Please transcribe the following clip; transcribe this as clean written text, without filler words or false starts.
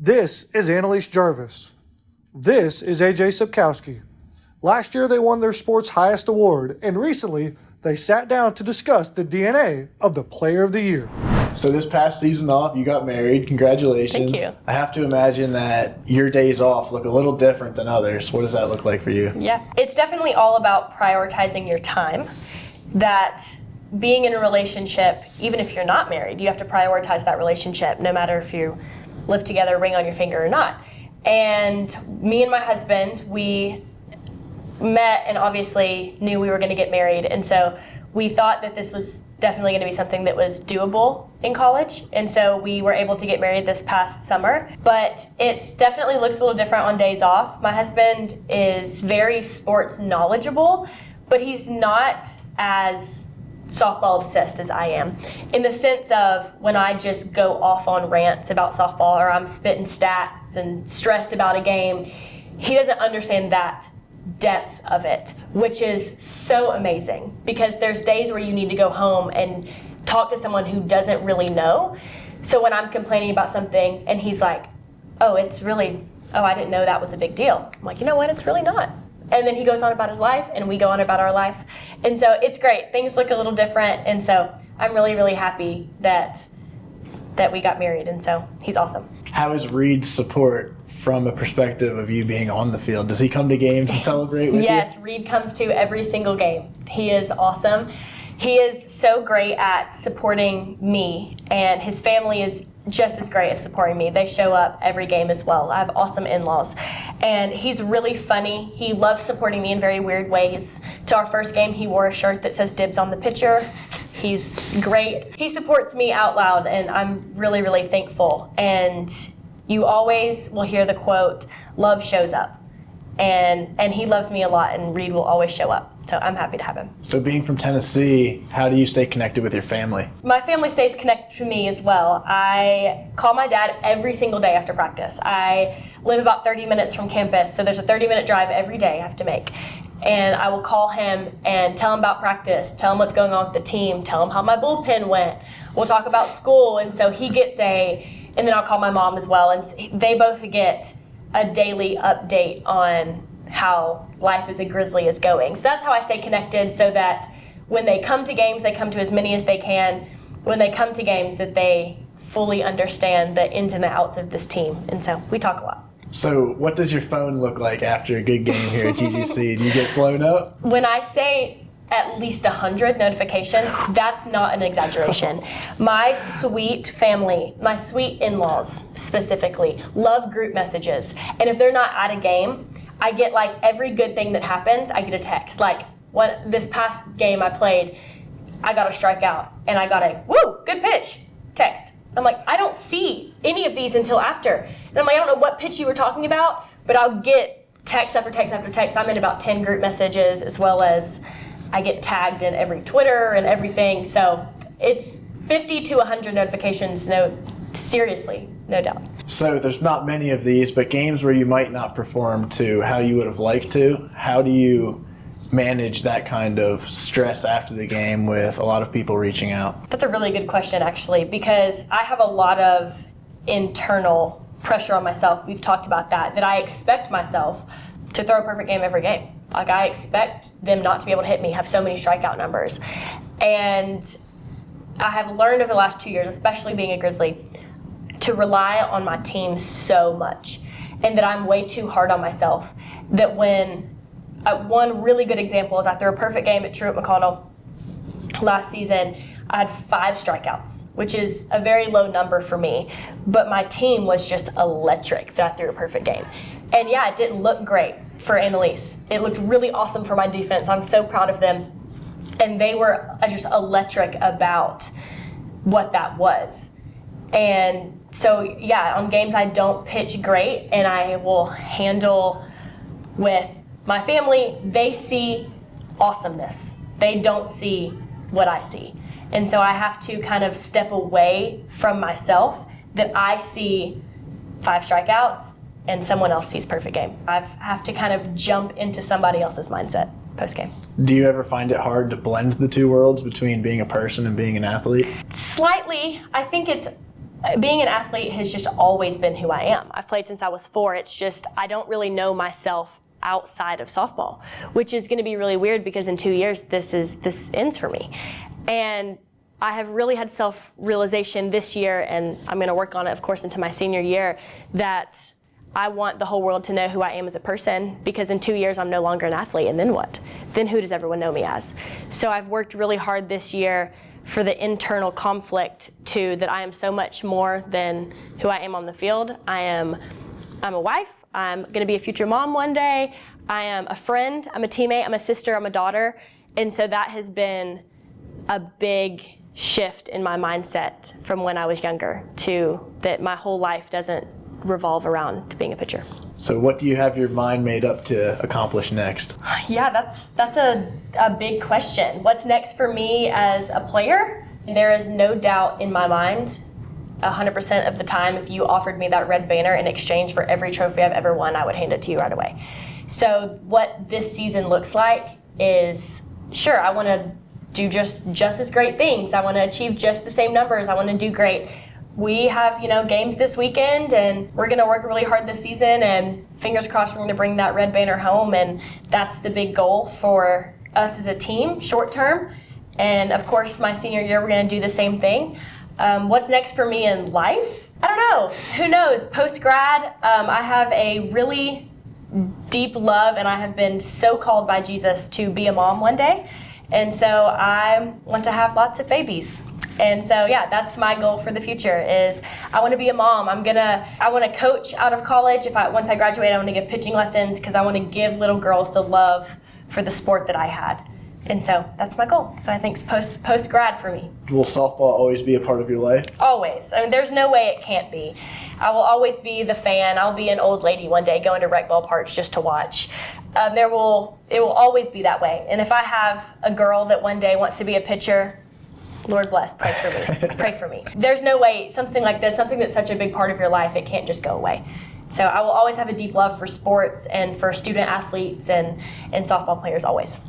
This is Annalise Jarvis. This is AJ Sapkowski. Last year they won their sport's highest award, and recently they sat down to discuss the DNA of the Player of the Year. So this past season off, you got married. Congratulations. Thank you. I have to imagine that your days off look a little different than others. What does that look like for you? Yeah, it's definitely all about prioritizing your time. That being in a relationship, even if you're not married, you have to prioritize that relationship no matter if you live together, ring on your finger or not. And me and my husband, we met and obviously knew we were going to get married. And so we thought that this was definitely going to be something that was doable in college. And so we were able to get married this past summer. But it definitely looks a little different on days off. My husband is very sports knowledgeable, but he's not as softball obsessed as I am, in the sense of when I just go off on rants about softball or I'm spitting stats and stressed about a game, he doesn't understand that depth of it, which is so amazing, because there's days where you need to go home and talk to someone who doesn't really know. So when I'm complaining about something and he's like, I didn't know that was a big deal. I'm like, you know what, it's really not. And then he goes on about his life, and we go on about our life. And so it's great. Things look a little different, and so I'm really, really happy that we got married, and so he's awesome. How is Reed's support from a perspective of you being on the field? Does he come to games and celebrate with you? Yes, Reed comes to every single game. He is awesome. He is so great at supporting me, and his family is just as great at supporting me. They show up every game as well. I have awesome in-laws. And he's really funny. He loves supporting me in very weird ways. To our first game, he wore a shirt that says "Dibs on the pitcher." He's great. He supports me out loud, and I'm really, really thankful. And you always will hear the quote, "Love shows up." And he loves me a lot, and Reed will always show up. So I'm happy to have him. So being from Tennessee, how do you stay connected with your family? My family stays connected to me as well. I call my dad every single day after practice. I live about 30 minutes from campus, so there's a 30-minute drive every day I have to make. And I will call him and tell him about practice, tell him what's going on with the team, tell him how my bullpen went. We'll talk about school, and so he gets and then I'll call my mom as well, and they both get a daily update on how life as a Grizzly is going. So that's how I stay connected, so that when they come to games, they come to as many as they can. When they come to games, that they fully understand the ins and the outs of this team. And so we talk a lot. So what does your phone look like after a good game here at GGC? Do you get blown up? When I say at least 100 notifications, that's not an exaggeration. My sweet family, my sweet in-laws specifically, love group messages. And if they're not at a game, I get like every good thing that happens, I get a text. Like this past game I played, I got a strikeout and I got a "woo, good pitch" text. I'm like, I don't see any of these until after. And I'm like, I don't know what pitch you were talking about, but I'll get text after text after text. I'm in about 10 group messages, as well as I get tagged in every Twitter and everything. So it's 50 to 100 notifications, seriously, no doubt. So there's not many of these, but games where you might not perform to how you would have liked to, how do you manage that kind of stress after the game with a lot of people reaching out? That's a really good question, actually, because I have a lot of internal pressure on myself. We've talked about that I expect myself to throw a perfect game every game. Like, I expect them not to be able to hit me, have so many strikeout numbers. And I have learned over the last 2 years, especially being a Grizzly, to rely on my team so much, and that I'm way too hard on myself. That when one really good example is I threw a perfect game at Truett McConnell last season. I had 5 strikeouts, which is a very low number for me, but my team was just electric that I threw a perfect game. And yeah, it didn't look great for Annalise. It looked really awesome for my defense. I'm so proud of them. And they were just electric about what that was. And so, yeah, on games I don't pitch great, and I will handle with my family. They see awesomeness. They don't see what I see. And so I have to kind of step away from myself, that I see 5 strikeouts and someone else sees perfect game. I have to kind of jump into somebody else's mindset post-game. Do you ever find it hard to blend the two worlds between being a person and being an athlete? Slightly. I think it's being an athlete has just always been who I am. I've played since I was 4. It's just I don't really know myself outside of softball, which is going to be really weird because in 2 years this ends for me. And I have really had self-realization this year, and I'm going to work on it, of course, into my senior year, that I want the whole world to know who I am as a person, because in 2 years I'm no longer an athlete, and then what? Then who does everyone know me as? So I've worked really hard this year for the internal conflict that I am so much more than who I am on the field. I'm a wife. I'm going to be a future mom one day. I am a friend. I'm a teammate. I'm a sister. I'm a daughter. And so that has been a big shift in my mindset from when I was younger to that my whole life doesn't revolve around being a pitcher. So what do you have your mind made up to accomplish next? Yeah, that's a big question. What's next for me as a player? There is no doubt in my mind, 100% of the time, if you offered me that red banner in exchange for every trophy I've ever won, I would hand it to you right away. So what this season looks like is, sure, I want to do just as great things. I want to achieve just the same numbers. I want to do great. We have, games this weekend, and we're going to work really hard this season, and fingers crossed we're going to bring that red banner home, and that's the big goal for us as a team, short term. And of course, my senior year, we're going to do the same thing. What's next for me in life? I don't know. Who knows? Post-grad, I have a really deep love, and I have been so called by Jesus to be a mom one day. And so I want to have lots of babies. And so, yeah, that's my goal for the future is I want to be a mom. I want to coach out of college. Once I graduate, I want to give pitching lessons because I want to give little girls the love for the sport that I had. And so that's my goal. So I think it's post-grad for me. Will softball always be a part of your life? Always. I mean, there's no way it can't be. I will always be the fan. I'll be an old lady one day going to rec ball parks just to watch. It will always be that way. And if I have a girl that one day wants to be a pitcher, Lord bless, pray for me. Pray for me. There's no way something like this, something that's such a big part of your life, it can't just go away. So I will always have a deep love for sports and for student athletes and softball players always.